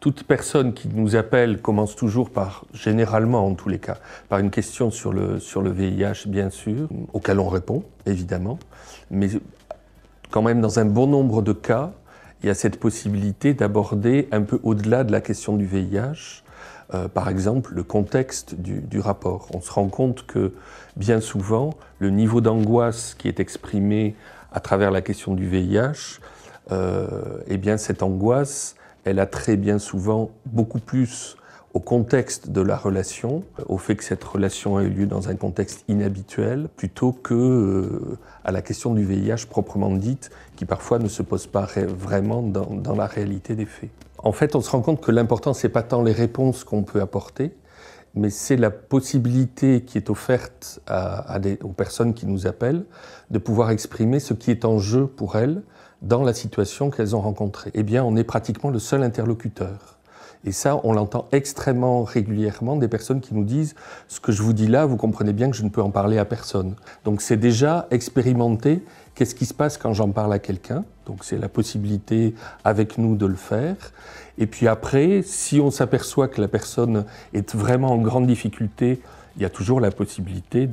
Toute personne qui nous appelle commence toujours par, généralement en tous les cas, par une question sur le VIH, bien sûr, auquel on répond, évidemment. Mais quand même, dans un bon nombre de cas, il y a cette possibilité d'aborder un peu au-delà de la question du VIH, par exemple, le contexte du rapport. On se rend compte que, bien souvent, le niveau d'angoisse qui est exprimé à travers la question du VIH, eh bien, cette angoisse, elle a très bien souvent beaucoup plus au contexte de la relation, au fait que cette relation a eu lieu dans un contexte inhabituel, plutôt que à la question du VIH proprement dite, qui parfois ne se pose pas vraiment dans la réalité des faits. En fait, on se rend compte que l'important, c'est pas tant les réponses qu'on peut apporter, mais c'est la possibilité qui est offerte aux personnes qui nous appellent de pouvoir exprimer ce qui est en jeu pour elles dans la situation qu'elles ont rencontrée. Eh bien, on est pratiquement le seul interlocuteur. Et ça, on l'entend extrêmement régulièrement des personnes qui nous disent « ce que je vous dis là, vous comprenez bien que je ne peux en parler à personne ». Donc c'est déjà expérimenter qu'est-ce qui se passe quand j'en parle à quelqu'un. Donc c'est la possibilité avec nous de le faire. Et puis après, si on s'aperçoit que la personne est vraiment en grande difficulté, il y a toujours la possibilité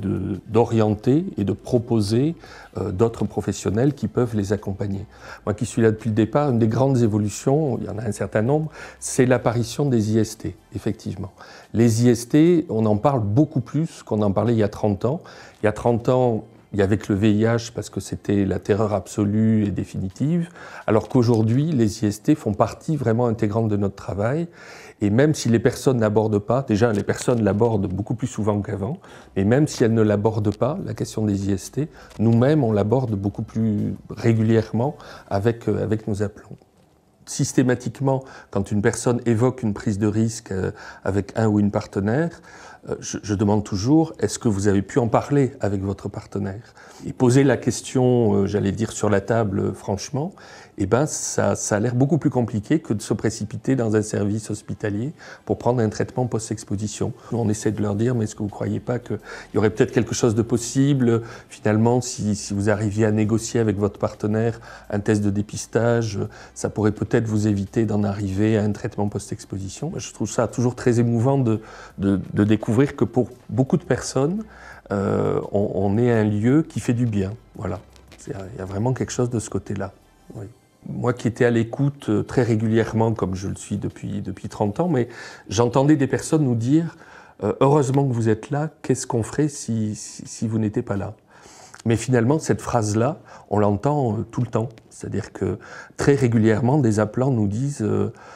d'orienter et de proposer d'autres professionnels qui peuvent les accompagner. Moi qui suis là depuis le départ, une des grandes évolutions, il y en a un certain nombre, c'est l'apparition des IST, effectivement. Les IST, on en parle beaucoup plus qu'on en parlait il y a 30 ans. Il y a 30 ans, il y avait que le VIH parce que c'était la terreur absolue et définitive, alors qu'aujourd'hui, les IST font partie vraiment intégrante de notre travail. Et même si les personnes n'abordent pas, déjà les personnes l'abordent beaucoup plus souvent qu'avant, mais même si elles ne l'abordent pas, la question des IST, nous-mêmes on l'aborde beaucoup plus régulièrement avec nos appelants. Systématiquement, quand une personne évoque une prise de risque avec un ou une partenaire, je demande toujours, est-ce que vous avez pu en parler avec votre partenaire? Et poser la question, j'allais dire, sur la table, franchement, eh ben, ça a l'air beaucoup plus compliqué que de se précipiter dans un service hospitalier pour prendre un traitement post-exposition. On essaie de leur dire, mais est-ce que vous ne croyez pas qu'il y aurait peut-être quelque chose de possible, finalement, si vous arriviez à négocier avec votre partenaire un test de dépistage, ça pourrait peut-être vous éviter d'en arriver à un traitement post-exposition. Je trouve ça toujours très émouvant de découvrir que pour beaucoup de personnes, on est un lieu qui fait du bien. Voilà. Il y a vraiment quelque chose de ce côté-là. Oui. Moi qui étais à l'écoute très régulièrement, comme je le suis depuis 30 ans, mais j'entendais des personnes nous dire « heureusement que vous êtes là, qu'est-ce qu'on ferait si vous n'étiez pas là ?» Mais finalement, cette phrase-là, on l'entend tout le temps. C'est-à-dire que très régulièrement, des appelants nous disent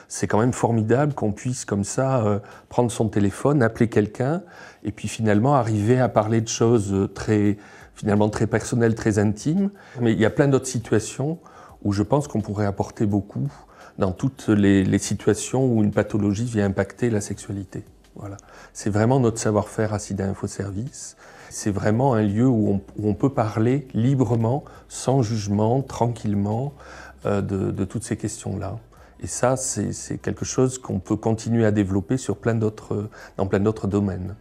c'est quand même formidable qu'on puisse comme ça prendre son téléphone, appeler quelqu'un, et puis finalement arriver à parler de choses finalement très personnelles, très intimes. Mais il y a plein d'autres situations où je pense qu'on pourrait apporter beaucoup dans toutes les situations où une pathologie vient impacter la sexualité. Voilà. C'est vraiment notre savoir-faire à SIDA Info Service. C'est vraiment un lieu où on peut parler librement, sans jugement, tranquillement, de toutes ces questions-là. Et ça, c'est quelque chose qu'on peut continuer à développer dans plein d'autres domaines.